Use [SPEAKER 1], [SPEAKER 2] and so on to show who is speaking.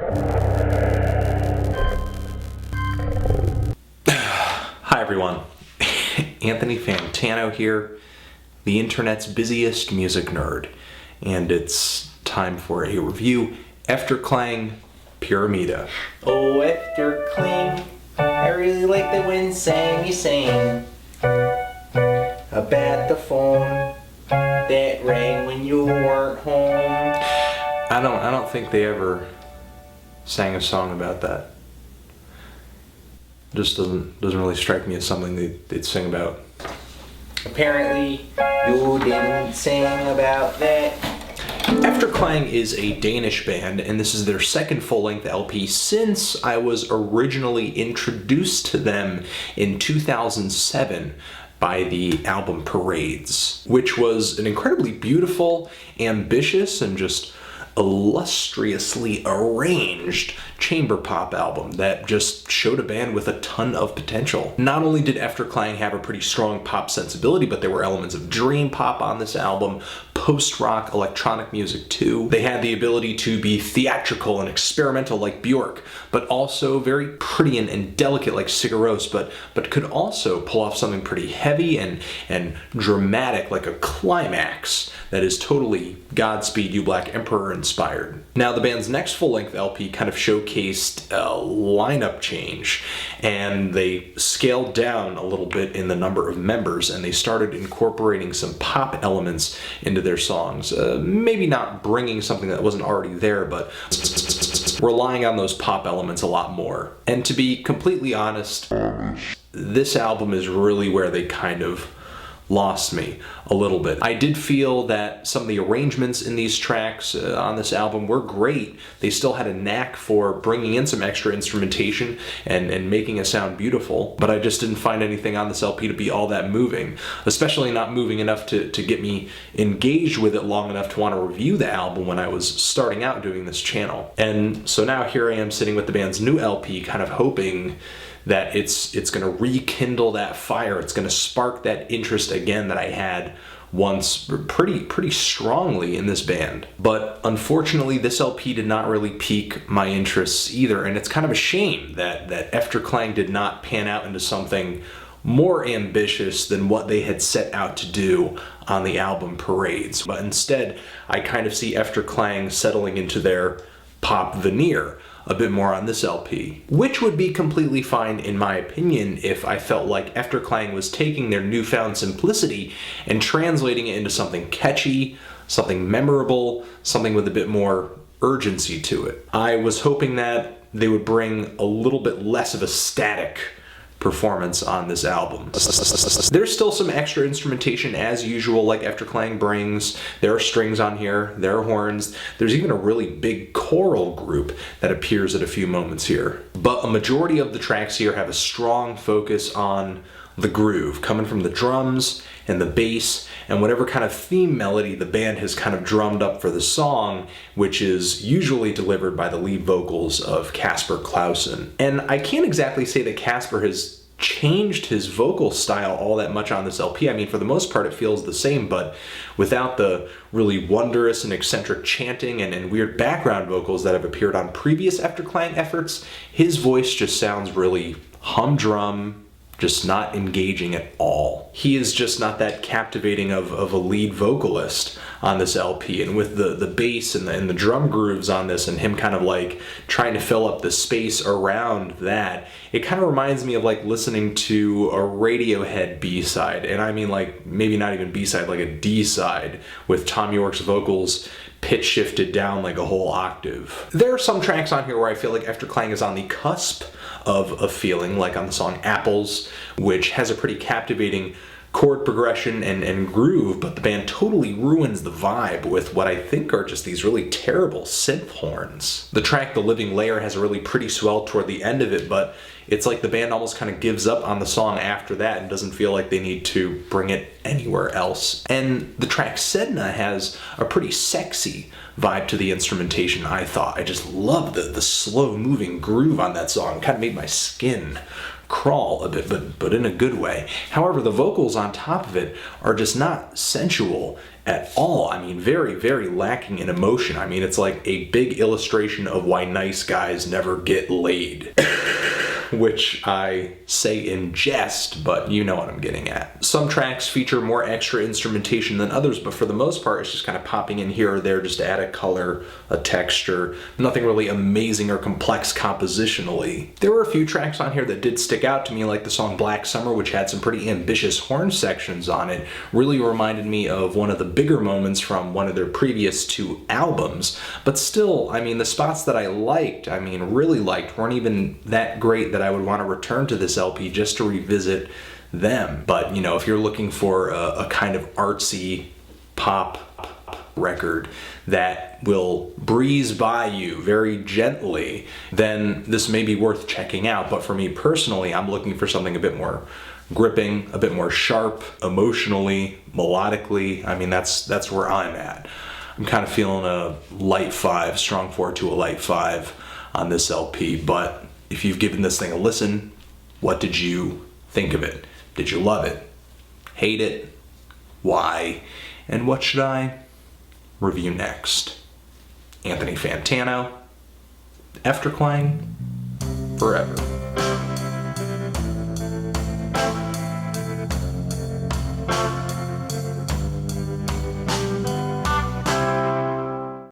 [SPEAKER 1] Hi everyone, Anthony Fantano here, the internet's busiest music nerd, and it's time for a review, Efterklang Piramida.
[SPEAKER 2] Oh, Efterklang, I really like the wind sang you sang about the phone that rang when you weren't home.
[SPEAKER 1] I don't think they ever sang a song about that. Just doesn't really strike me as something they'd sing about.
[SPEAKER 2] Apparently, you didn't sing about that.
[SPEAKER 1] Efterklang is a Danish band, and this is their second full-length LP since I was originally introduced to them in 2007 by the album Parades, which was an incredibly beautiful, ambitious, and just illustriously arranged chamber pop album that just showed a band with a ton of potential. Not only did Efterklang have a pretty strong pop sensibility, but there were elements of dream pop on this album, post-rock electronic music too. They had the ability to be theatrical and experimental like Björk, but also very pretty and delicate like Sigur Rós, but could also pull off something pretty heavy and dramatic like a climax that is totally Godspeed You Black Emperor inspired. Now the band's next full-length LP kind of showcased a lineup change, and they scaled down a little bit in the number of members, and they started incorporating some pop elements into their songs. Maybe not bringing something that wasn't already there, but relying on those pop elements a lot more. And to be completely honest, this album is really where they kind of lost me a little bit. I did feel that some of the arrangements in these tracks on this album were great. They still had a knack for bringing in some extra instrumentation and making it sound beautiful, but I just didn't find anything on this LP to be all that moving, especially not moving enough to get me engaged with it long enough to want to review the album when I was starting out doing this channel. And so now here I am sitting with the band's new LP, kind of hoping that it's going to rekindle that fire. It's going to spark that interest again that I had once pretty strongly in this band. But unfortunately, this LP did not really pique my interests either, and it's kind of a shame that Efterklang did not pan out into something more ambitious than what they had set out to do on the album Parades. But instead, I kind of see Efterklang settling into their pop veneer a bit more on this LP, which would be completely fine in my opinion if I felt like Efterklang was taking their newfound simplicity and translating it into something catchy, something memorable, something with a bit more urgency to it. I was hoping that they would bring a little bit less of a static performance on this album. There's still some extra instrumentation as usual like Efterklang brings. There are strings on here, there are horns, there's even a really big choral group that appears at a few moments here. But a majority of the tracks here have a strong focus on the groove, coming from the drums and the bass and whatever kind of theme melody the band has kind of drummed up for the song, which is usually delivered by the lead vocals of Kasper Clausen. And I can't exactly say that Kasper has changed his vocal style all that much on this LP. I mean, for the most part it feels the same, but without the really wondrous and eccentric chanting and weird background vocals that have appeared on previous Efterklang efforts, his voice just sounds really humdrum, just not engaging at all. He is just not that captivating of a lead vocalist on this LP, and with the bass and the drum grooves on this and him kind of like trying to fill up the space around that, it kind of reminds me of like listening to a Radiohead B-side, and I mean like maybe not even B-side, like a D-side with Tom York's vocals pitch shifted down like a whole octave. There are some tracks on here where I feel like Efterklang is on the cusp of a feeling, like on the song Apples, which has a pretty captivating chord progression and groove, but the band totally ruins the vibe with what I think are just these really terrible synth horns. The track The Living Layer has a really pretty swell toward the end of it, but it's like the band almost kind of gives up on the song after that and doesn't feel like they need to bring it anywhere else. And the track Sedna has a pretty sexy vibe to the instrumentation, I thought. I just love the slow moving groove on that song. It kind of made my skin crawl a bit, but in a good way. However, the vocals on top of it are just not sensual at all. I mean, very, very lacking in emotion. I mean, it's like a big illustration of why nice guys never get laid. Which I say in jest, but you know what I'm getting at. Some tracks feature more extra instrumentation than others, but for the most part, it's just kind of popping in here or there just to add a color, a texture, nothing really amazing or complex compositionally. There were a few tracks on here that did stick out to me, like the song Black Summer, which had some pretty ambitious horn sections on it. Really reminded me of one of the bigger moments from one of their previous 2 albums. But still, I mean, the spots that I really liked, weren't even that great that I would want to return to this LP just to revisit them. But, you know, if you're looking for a kind of artsy pop record that will breeze by you very gently, then this may be worth checking out. But for me personally, I'm looking for something a bit more gripping, a bit more sharp, emotionally, melodically. I mean, that's where I'm at. I'm kind of feeling a light 5, strong 4 to a light 5 on this LP, but if you've given this thing a listen, what did you think of it? Did you love it? Hate it? Why? And what should I review next? Anthony Fantano, Efterklang Forever.